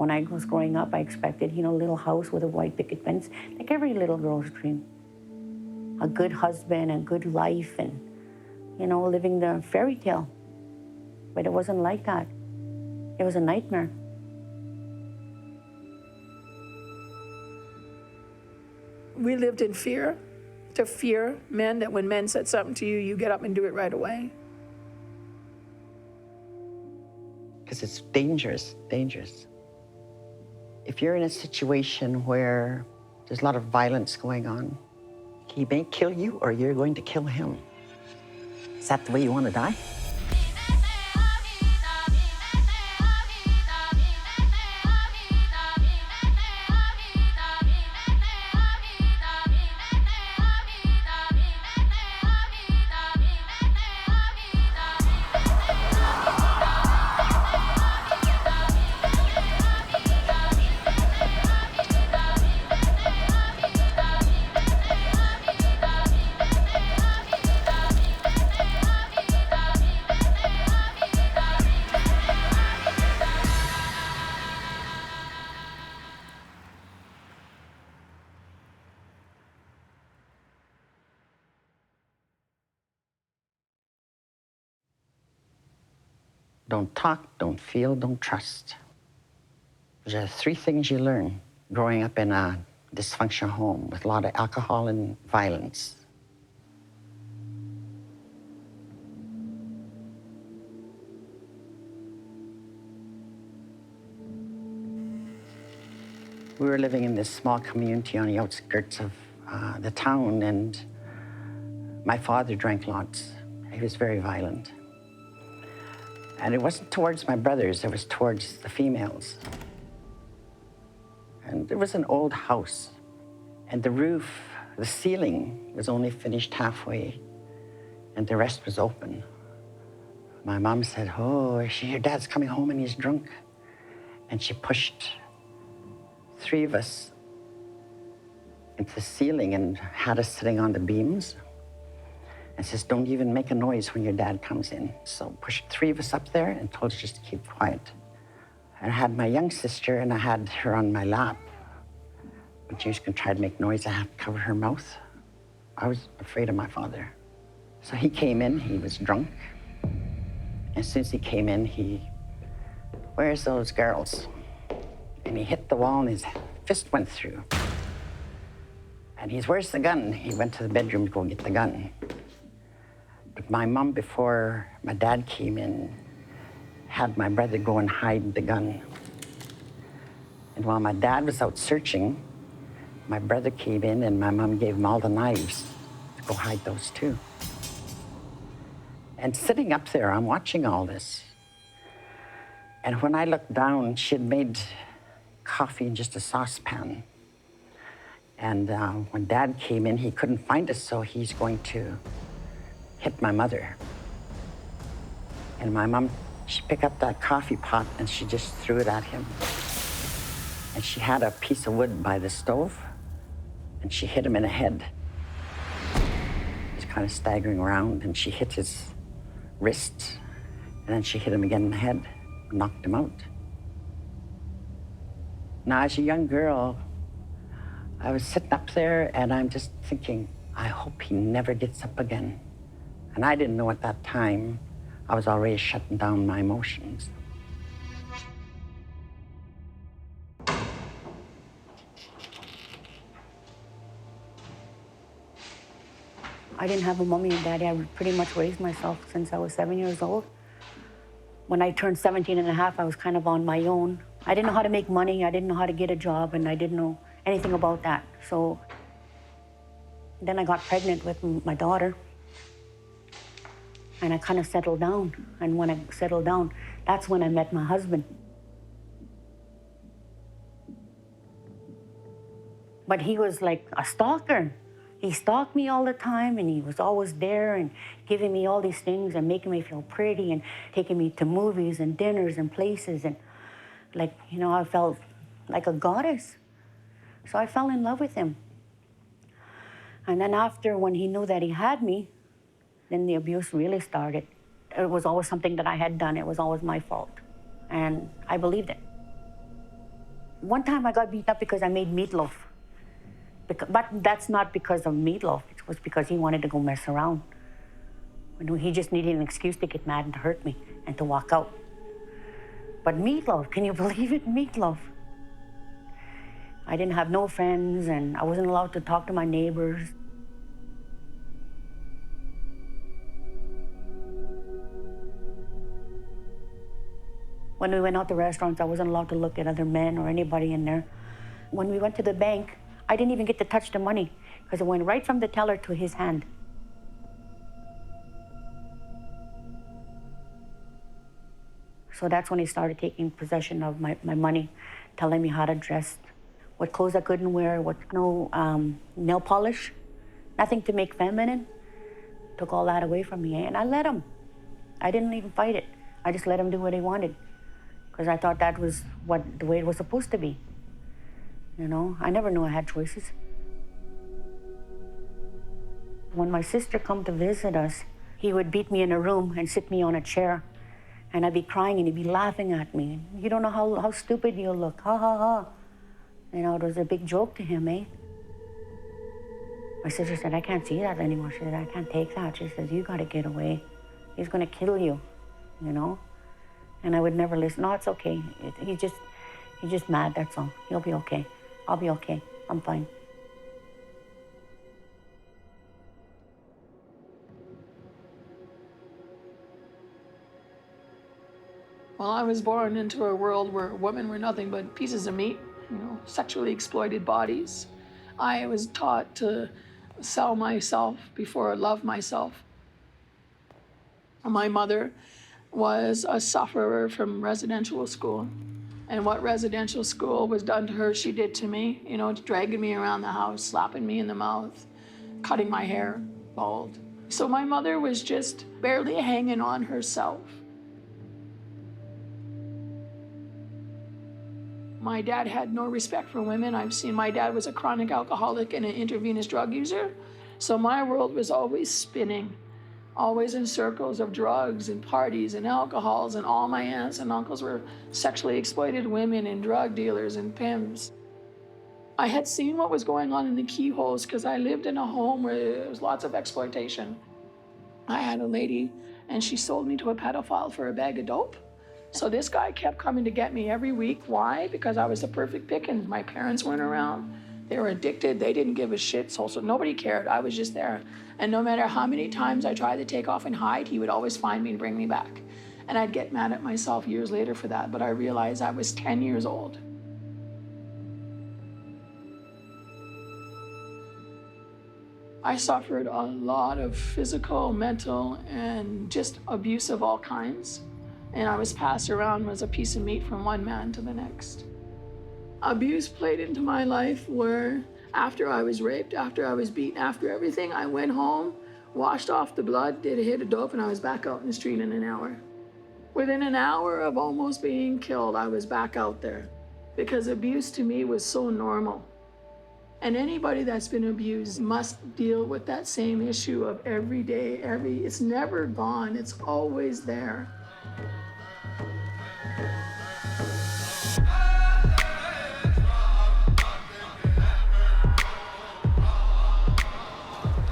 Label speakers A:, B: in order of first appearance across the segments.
A: When I was growing up, I expected, a little house with a white picket fence, like every little girl's dream. A good husband, a good life, and, living the fairy tale. But it wasn't like that. It was a nightmare.
B: We lived in fear, to fear men, that when men said something to you, you get up and do it right away.
C: Because it's dangerous, dangerous. If you're in a situation where there's a lot of violence going on, he may kill you or you're going to kill him. Is that the way you want to die? Don't talk, don't feel, don't trust. There are 3 things you learn growing up in a dysfunctional home with a lot of alcohol and violence. We were living in this small community on the outskirts of the town, and my father drank lots. He was very violent. And it wasn't towards my brothers, it was towards the females. And there was an old house, and the roof, the ceiling was only finished halfway, and the rest was open. My mom said, "Oh, your dad's coming home and he's drunk." And she pushed 3 of us into the ceiling and had us sitting on the beams. And says, "Don't even make a noise when your dad comes in." So pushed 3 of us up there and told us just to keep quiet. And I had my young sister, and I had her on my lap. When she was going to try to make noise, I had to cover her mouth. I was afraid of my father. So he came in, he was drunk. As soon as he came in, "Where's those girls?" And he hit the wall and his fist went through. And "Where's the gun?" He went to the bedroom to go get the gun. But my mom, before my dad came in, had my brother go and hide the gun. And while my dad was out searching, my brother came in and my mom gave him all the knives to go hide those too. And sitting up there, I'm watching all this. And when I looked down, she had made coffee in just a saucepan. And when Dad came in, he couldn't find us, so he's going to hit my mother. And my mom, she picked up that coffee pot and she just threw it at him. And she had a piece of wood by the stove, and she hit him in the head. He's kind of staggering around, and she hit his wrist, and then she hit him again in the head, knocked him out. Now, as a young girl, I was sitting up there and I'm just thinking, I hope he never gets up again. And I didn't know at that time, I was already shutting down my emotions.
A: I didn't have a mommy and daddy. I pretty much raised myself since I was 7 years old. When I turned 17 and a half, I was kind of on my own. I didn't know how to make money, I didn't know how to get a job, and I didn't know anything about that. So then I got pregnant with my daughter, and I kind of settled down. And when I settled down, that's when I met my husband. But he was like a stalker. He stalked me all the time, and he was always there and giving me all these things and making me feel pretty and taking me to movies and dinners and places. And like, I felt like a goddess. So I fell in love with him. And then after, when he knew that he had me, then the abuse really started. It was always something that I had done. It was always my fault. And I believed it. One time I got beat up because I made meatloaf. But that's not because of meatloaf. It was because he wanted to go mess around. He just needed an excuse to get mad and to hurt me and to walk out. But meatloaf, can you believe it? Meatloaf. I didn't have no friends and I wasn't allowed to talk to my neighbors. When we went out to restaurants, I wasn't allowed to look at other men or anybody in there. When we went to the bank, I didn't even get to touch the money because it went right from the teller to his hand. So that's when he started taking possession of my money, telling me how to dress, what clothes I couldn't wear, no nail polish, nothing to make feminine. Took all that away from me, and I let him. I didn't even fight it. I just let him do what he wanted because I thought that was the way it was supposed to be. You know, I never knew I had choices. When my sister come to visit us, he would beat me in a room and sit me on a chair. And I'd be crying and he'd be laughing at me. You don't know how stupid you look, ha ha ha. You know, it was a big joke to him, eh? My sister said, I can't see that anymore. She said, I can't take that. She says, you gotta get away. He's gonna kill you, you know? And I would never listen. No, it's okay. He's just mad, that's all. He'll be okay. I'll be okay. I'm fine.
B: Well, I was born into a world where women were nothing but pieces of meat, sexually exploited bodies. I was taught to sell myself before I love myself. My mother was a sufferer from residential school. And what residential school was done to her, she did to me, dragging me around the house, slapping me in the mouth, cutting my hair bald. So my mother was just barely hanging on herself. My dad had no respect for women. I've seen my dad was a chronic alcoholic and an intravenous drug user. So my world was always spinning, always in circles of drugs and parties and alcohols, and all my aunts and uncles were sexually exploited women and drug dealers and pimps. I had seen what was going on in the keyholes because I lived in a home where there was lots of exploitation. I had a lady and she sold me to a pedophile for a bag of dope. So this guy kept coming to get me every week. Why? Because I was the perfect pickings. My parents weren't around. They were addicted. They didn't give a shit. So nobody cared. I was just there. And no matter how many times I tried to take off and hide, he would always find me and bring me back. And I'd get mad at myself years later for that, but I realized I was 10 years old. I suffered a lot of physical, mental, and just abuse of all kinds. And I was passed around as a piece of meat from one man to the next. Abuse played into my life where after I was raped, after I was beaten, after everything, I went home, washed off the blood, did a hit of dope, and I was back out in the street in an hour. Within an hour of almost being killed, I was back out there because abuse to me was so normal. And anybody that's been abused must deal with that same issue of every day, it's never gone, it's always there.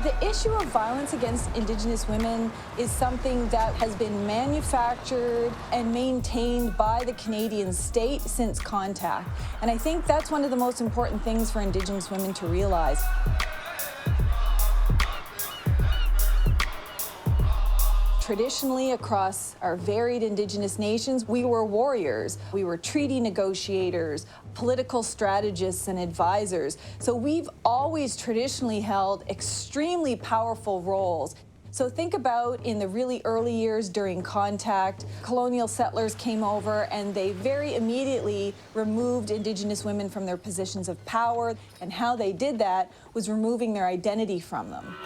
D: The issue of violence against Indigenous women is something that has been manufactured and maintained by the Canadian state since contact. And I think that's one of the most important things for Indigenous women to realize. Traditionally, across our varied Indigenous nations, we were warriors. We were treaty negotiators, political strategists, and advisors. So we've always traditionally held extremely powerful roles. So think about in the really early years during contact, colonial settlers came over and they very immediately removed Indigenous women from their positions of power. And how they did that was removing their identity from them.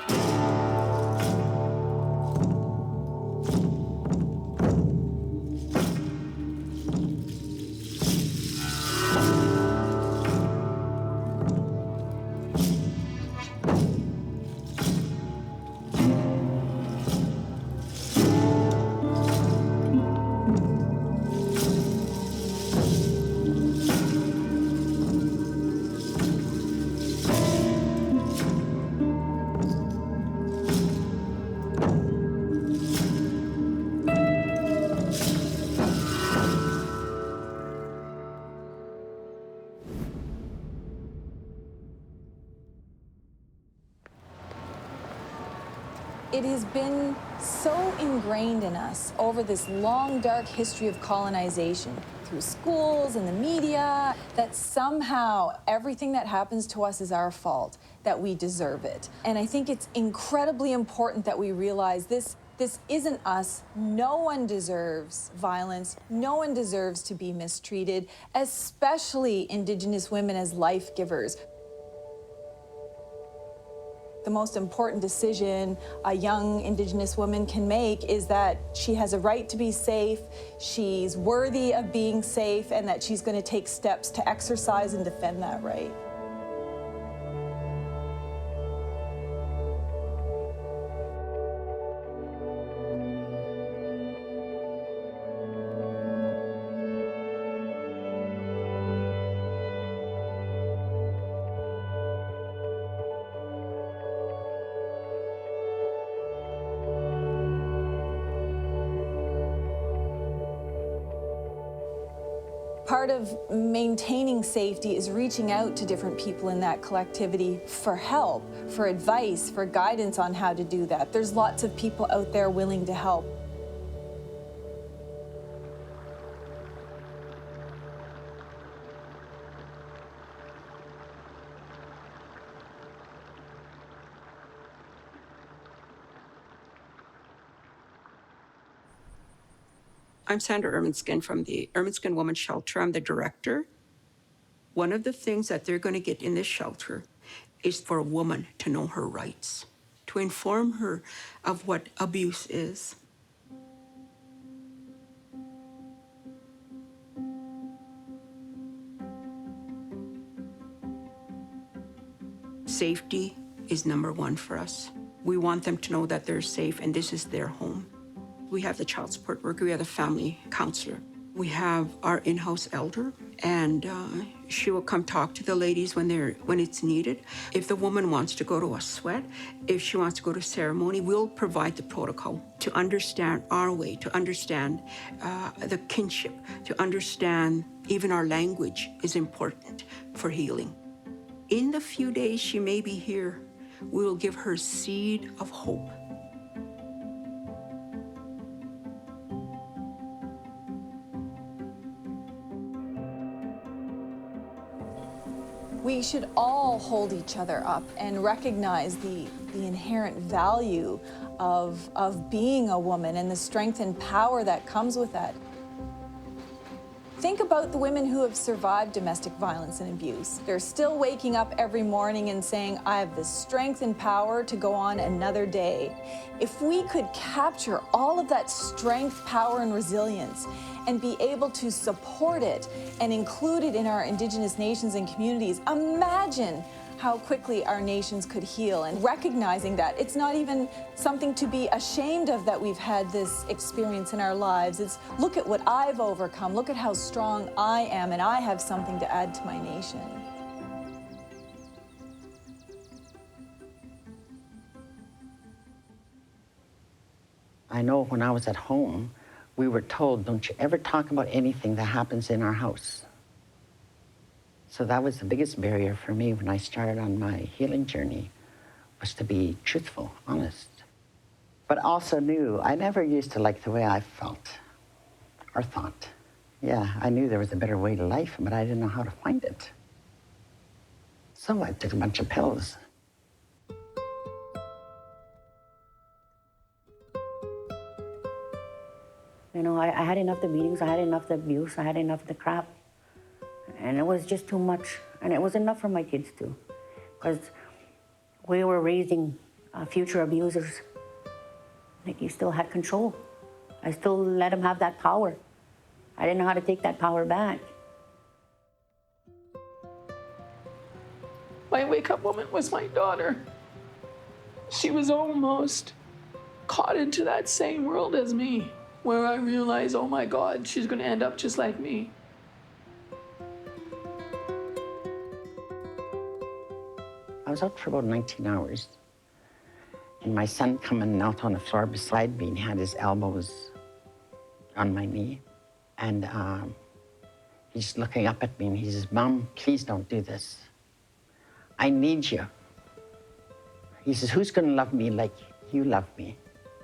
D: It has been so ingrained in us over this long, dark history of colonization, through schools and the media, that somehow everything that happens to us is our fault, that we deserve it. And I think it's incredibly important that we realize this isn't us. No one deserves violence. No one deserves to be mistreated, especially Indigenous women as life givers. The most important decision a young Indigenous woman can make is that she has a right to be safe, she's worthy of being safe, and that she's going to take steps to exercise and defend that right. Part of maintaining safety is reaching out to different people in that collectivity for help, for advice, for guidance on how to do that. There's lots of people out there willing to help.
E: I'm Sandra Erminskin from the Erminskin Women's Shelter. I'm the director. One of the things that they're going to get in this shelter is for a woman to know her rights, to inform her of what abuse is. Safety is number one for us. We want them to know that they're safe and this is their home. We have the child support worker, we have the family counselor. We have our in-house elder, and she will come talk to the ladies when it's needed. If the woman wants to go to a sweat, if she wants to go to ceremony, we'll provide the protocol to understand our way, to understand the kinship, to understand even our language is important for healing. In the few days she may be here, we will give her seed of hope.
D: We should all hold each other up and recognize the inherent value of being a woman and the strength and power that comes with that. Think about the women who have survived domestic violence and abuse. They're still waking up every morning and saying, I have the strength and power to go on another day. If we could capture all of that strength, power, and resilience and be able to support it and include it in our Indigenous nations and communities, imagine how quickly our nations could heal. And recognizing that it's not even something to be ashamed of that we've had this experience in our lives. It's look at what I've overcome, look at how strong I am, and I have something to add to my nation.
C: I know when I was at home, we were told, don't you ever talk about anything that happens in our house. So that was the biggest barrier for me when I started on my healing journey, was to be truthful, honest. But also knew I never used to like the way I felt or thought. Yeah, I knew there was a better way to life, but I didn't know how to find it. So I took a bunch of pills.
A: You know, I had enough of the beatings, I had enough of the abuse, I had enough of the crap. And it was just too much. And it was enough for my kids too. Because we were raising future abusers. Like, you still had control. I still let them have that power. I didn't know how to take that power back.
B: My wake-up moment was my daughter. She was almost caught into that same world as me, where I realized, oh my God, she's gonna end up just like me.
C: I was out for about 19 hours. And my son coming out on the floor beside me, and he had his elbows on my knee. And he's looking up at me and he says, Mom, please don't do this. I need you. He says, who's gonna love me like you love me.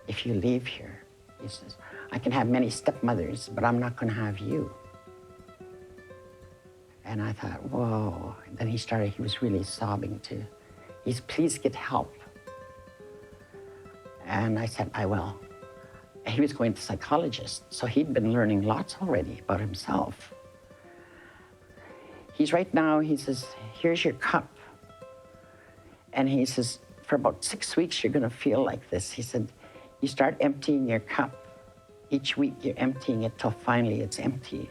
C: If you leave here, he says, I can have many stepmothers, but I'm not going to have you. And I thought, whoa. And then he was really sobbing too. He said, please get help. And I said, I will. And he was going to psychologist, so he'd been learning lots already about himself. He's right now, he says, here's your cup. And he says, for about 6 weeks, you're gonna feel like this. He said, you start emptying your cup. Each week, you're emptying it till finally it's empty.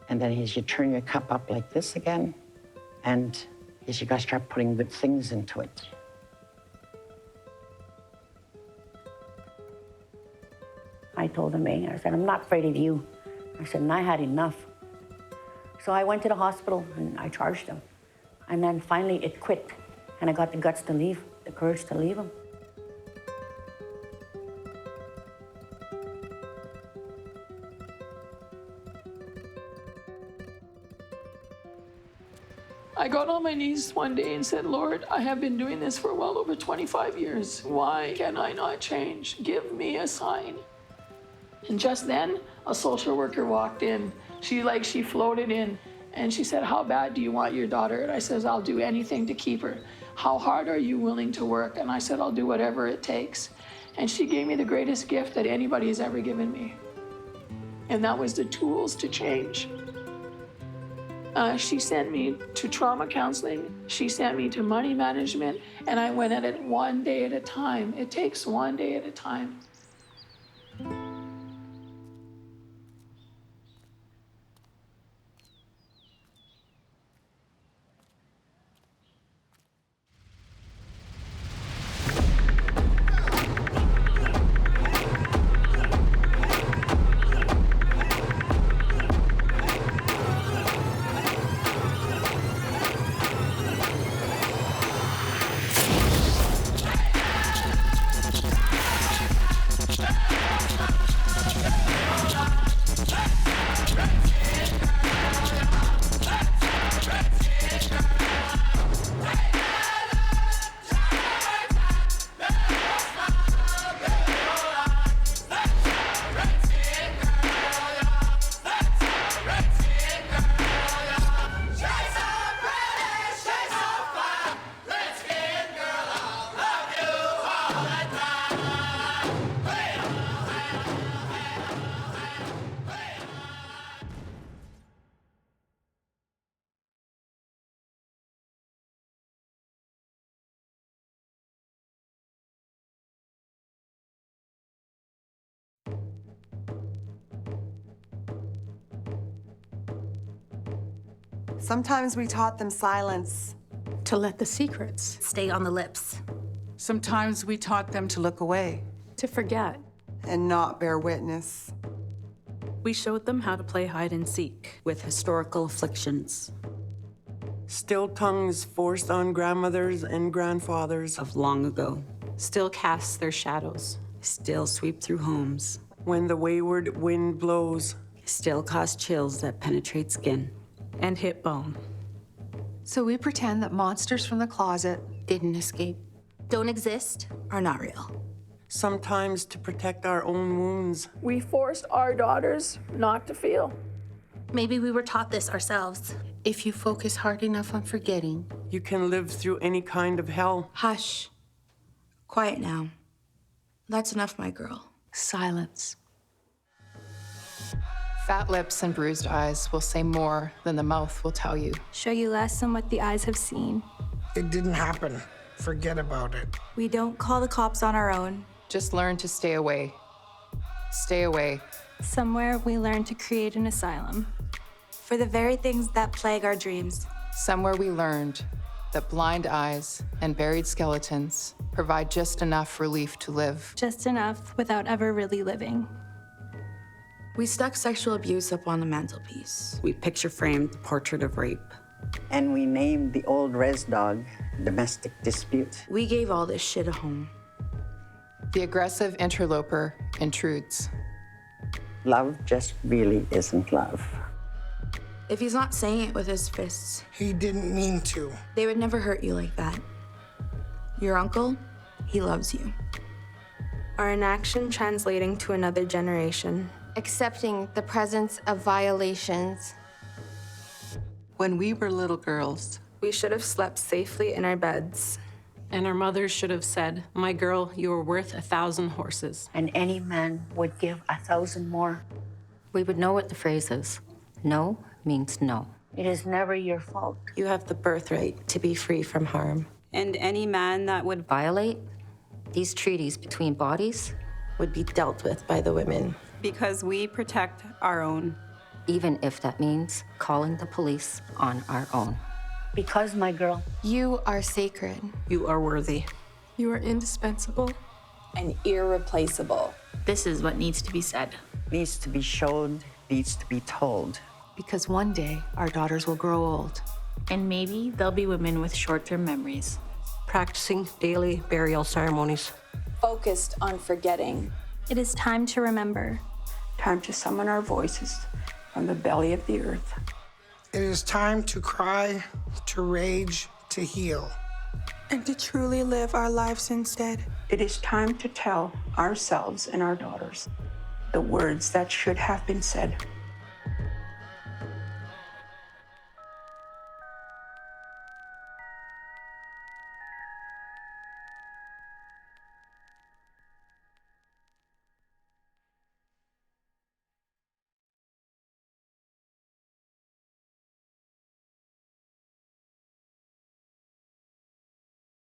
C: And then you turn your cup up like this again, and you gotta start putting good things into it.
A: I told him, I said, I'm not afraid of you. I said, and I had enough. So I went to the hospital and I charged him. And then finally it quit. And I got the guts to leave, the courage to leave him.
B: I got on my knees one day and said, Lord, I have been doing this for well over 25 years. Why can I not change? Give me a sign. And just then, a social worker walked in. She floated in, and she said, how bad do you want your daughter? And I says, I'll do anything to keep her. How hard are you willing to work? And I said, I'll do whatever it takes. And she gave me the greatest gift that anybody has ever given me. And that was the tools to change. She sent me to trauma counseling. She sent me to money management, and I went at it one day at a time. It takes one day at a time.
F: Sometimes we taught them silence.
G: To let the secrets
H: stay on the lips.
I: Sometimes we taught them to look away.
G: to forget.
F: And not bear witness.
G: We showed them how to play hide and seek
H: with historical afflictions
J: still tongues forced on grandmothers and grandfathers
H: of long ago. Still cast their shadows. Still sweep through homes.
J: When the wayward wind blows.
H: Still cause chills that penetrate skin.
G: And hit bone.
F: So we pretend that monsters from the closet
K: didn't escape, don't exist, are not real.
J: Sometimes to protect our own wounds.
B: We forced our daughters not to feel.
K: Maybe we were taught this ourselves.
L: If you focus hard enough on forgetting,
J: you can live through any kind of hell.
K: Hush. Quiet now. That's enough, my girl.
L: Silence.
M: Fat lips and bruised eyes will say more than the mouth will tell you.
N: Show you less than what the eyes have seen.
O: It didn't happen. Forget about it.
N: We don't call the cops on our own.
M: Just learn to stay away. Stay away.
N: Somewhere we learn to create an asylum for the very things that plague our dreams.
M: Somewhere we learned that blind eyes and buried skeletons provide just enough relief to live.
N: Just enough without ever really living.
K: We stuck sexual abuse up on the mantelpiece.
H: We picture-framed the portrait of rape.
C: And we named the old res dog Domestic Dispute.
K: We gave all this shit a home.
M: The aggressive interloper intrudes.
C: Love just really isn't love.
K: If he's not saying it with his fists.
O: He didn't mean to.
K: They would never hurt you like that. Your uncle, He loves you.
N: Are inaction translating to another generation?
P: Accepting the presence of violations.
I: When we were little girls,
N: We should have slept safely in our beds.
G: And our mothers should have said, "My girl, you are worth 1,000 horses."
A: And any man would give 1,000 more.
Q: We would know what the phrase is. No means no.
A: It is never your fault.
H: You have the birthright to be free from harm. And any man that would
Q: Violate these treaties between bodies
H: would be dealt with by the women. Because we protect our own.
Q: even if that means calling the police on our own.
A: Because, my girl,
P: you are sacred.
H: You are worthy.
N: You are indispensable.
D: And irreplaceable.
R: This is what needs to be said.
C: Needs to be showed, needs to be told.
F: Because one day, our daughters will grow old.
R: And maybe there'll be women with short-term memories.
H: Practicing daily burial ceremonies.
D: Focused on forgetting.
N: It is time to remember.
E: Time to summon our voices from the belly of the earth.
O: It is time to cry, to rage, to heal.
S: And to truly live our lives instead.
E: It is time to tell ourselves and our daughters the words that should have been said.